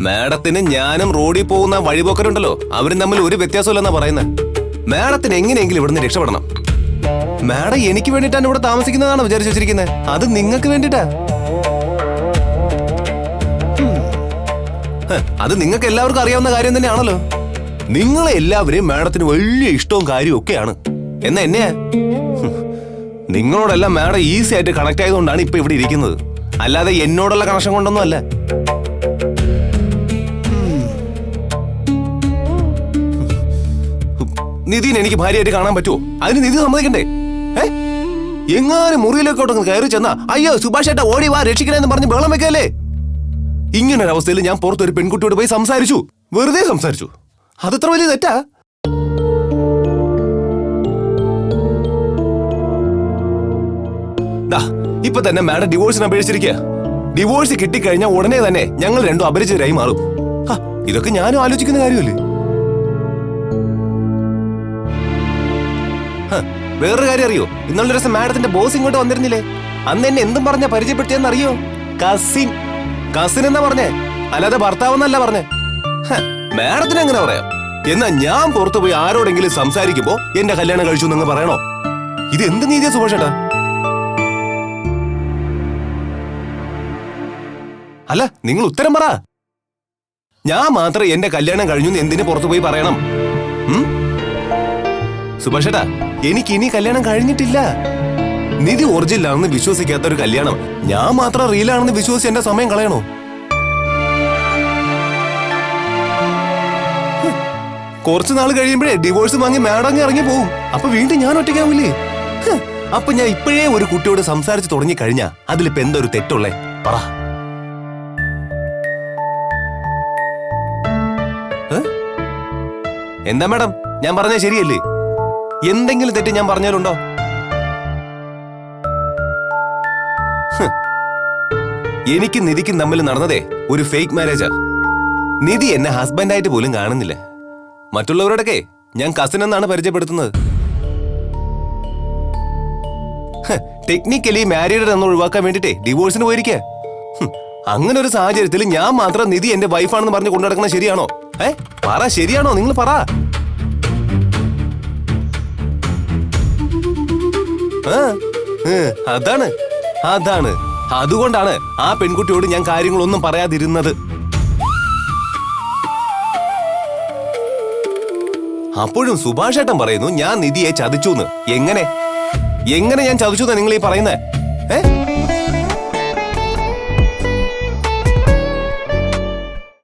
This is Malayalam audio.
മാഡത്തിന് ഞാനും റോഡിൽ പോകുന്ന വഴിപോക്കരുണ്ടല്ലോ, അവരും തമ്മിൽ ഒരു വ്യത്യാസമില്ലെന്നാ പറയുന്നത്. മാഡത്തിന് എങ്ങനെയെങ്കിലും ഇവിടുന്ന് രക്ഷപ്പെടണം. മാഡം എനിക്ക് വേണ്ടിയിട്ടാണ് ഇവിടെ താമസിക്കുന്നതാണ് വിചാരിച്ചു വെച്ചിരിക്കുന്നത്. അത് നിങ്ങൾക്ക് വേണ്ടിട്ടാ. അത് നിങ്ങൾക്ക് എല്ലാവർക്കും അറിയാവുന്ന കാര്യം തന്നെയാണല്ലോ. നിങ്ങളെ എല്ലാവരെയും മാഡത്തിന് വലിയ ഇഷ്ടവും കാര്യവും ഒക്കെയാണ്. എന്നാ എന്നെയാ നിങ്ങളോടെല്ലാം മാഡം ഈസി ആയിട്ട് കണക്ട് ആയതുകൊണ്ടാണ് ഇപ്പൊ ഇവിടെ ഇരിക്കുന്നത്. അല്ലാതെ എന്നോടുള്ള കണക്ഷൻ കൊണ്ടൊന്നും അല്ല. നിധിനെ എനിക്ക് ഭാര്യയായിട്ട് കാണാൻ പറ്റുമോ? അതിന് നിധി സമ്മതിക്കണ്ടേ? എങ്ങാനും മുറിയിലേക്കോട്ടൊന്ന് കയറി ചെന്നാ അയ്യോ സുഭാഷ് ഏട്ടാ ഓടി വാ രക്ഷിക്കണേന്ന് പറഞ്ഞ് ബഹളം വെക്കല്ലേ? ഇങ്ങനൊരവസ്ഥയിൽ ഞാൻ പുറത്തൊരു പെൺകുട്ടിയോട് പോയി സംസാരിച്ചു. വെറുതെ സംസാരിച്ചു. അതത്ര വലിയ തെറ്റാ? ഇപ്പൊ തന്നെ മാഡം ഡിവോഴ്സിന് അപേക്ഷിച്ചിരിക്കുക. ഡിവോഴ്സ് കിട്ടിക്കഴിഞ്ഞാൽ ഉടനെ തന്നെ ഞങ്ങൾ രണ്ടും അപരിചിതരായി മാറും. ഇതൊക്കെ ഞാനും ആലോചിക്കുന്ന കാര്യമല്ലേ? വേറൊരു കാര്യം അറിയോ? ഇന്നലെ ദിവസം മാഡത്തിന്റെ ബോസ് ഇങ്ങോട്ട് വന്നിരുന്നില്ലേ? അന്ന് എന്നെ എന്തും പറഞ്ഞ പരിചയപ്പെടുത്തിയെന്ന് അറിയോ? കസിൻ. കസിൻ എന്നാ പറഞ്ഞേ, അല്ലാതെ ഭർത്താവെന്നല്ല പറഞ്ഞേ. മാഡത്തിന് എങ്ങനെ പറയാം? എന്നാ ഞാൻ പുറത്തു പോയി ആരോടെങ്കിലും സംസാരിക്കുമ്പോ എന്റെ കല്യാണം കഴിച്ചു എന്നങ്ങ് പറയണോ? ഇത് എന്ത് നീതിയാ സുഭാഷേട്ടാ? അല്ല, നിങ്ങൾ ഉത്തരം പറ. ഞാൻ മാത്രം എന്റെ കല്യാണം കഴിഞ്ഞു എന്തിനു പുറത്തു പോയി പറയണം? സുഭാഷേട്ടാ, എനിക്ക് ഇനി കല്യാണം കഴിഞ്ഞിട്ടില്ല. നിധി ഒറിജിനലാണെന്ന് വിശ്വസിക്കാത്ത ഒരു കല്യാണം ഞാൻ മാത്രം റിയലാണെന്ന് വിശ്വസിച്ച് എന്റെ സമയം കളയണോ? കുറച്ചു നാൾ കഴിയുമ്പോഴേ ഡിവോഴ്സ് വാങ്ങി മാഡങ്ങി ഇറങ്ങി പോവും. അപ്പൊ വീണ്ടും ഞാൻ ഒറ്റയ്ക്കാവൂലേ? അപ്പൊ ഞാൻ ഇപ്പോഴേ ഒരു കുട്ടിയോട് സംസാരിച്ച് തുടങ്ങി കഴിഞ്ഞാ അതിലിപ്പോ എന്തൊരു തെറ്റുള്ളേ? പറ. എന്താ മാഡം, ഞാൻ പറഞ്ഞ ശരിയല്ലേ? എന്തെങ്കിലും തെറ്റ് ഞാൻ പറഞ്ഞാലുണ്ടോ? എനിക്ക് നിധിക്കും തമ്മിൽ നടന്നതേ ഒരു ഫേക്ക് മാരേജാ. നിധി എന്നെ ഹസ്ബൻഡായിട്ട് പോലും കാണുന്നില്ല. മറ്റുള്ളവരോടൊക്കെ ഞാൻ കസിൻ എന്നാണ് പരിചയപ്പെടുത്തുന്നത്. ടെക്നിക്കലി മാരീഡ് എന്ന് ഒഴിവാക്കാൻ വേണ്ടിട്ടേ ഡിവോഴ്സിന് പോയിരിക്കുക. അങ്ങനെ ഒരു സാഹചര്യത്തിൽ ഞാൻ മാത്രം നിധി എന്റെ വൈഫാണെന്ന് പറഞ്ഞ് കൊണ്ടു നടക്കുന്നത് ശരിയാണോ? പറ, ശരിയാണോ? നിങ്ങൾ പറ. അതാണ് അതാണ് അതുകൊണ്ടാണ് ആ പെൺകുട്ടിയോട് ഞാൻ കാര്യങ്ങളൊന്നും പറയാതിരുന്നത്. അപ്പോഴും സുഭാഷേട്ടൻ പറയുന്നു ഞാൻ നിധിയെ ചതിച്ചു എന്ന്. എങ്ങനെ ഞാൻ ചതിച്ചു എന്നാ നിങ്ങൾ ഈ പറയുന്നേ?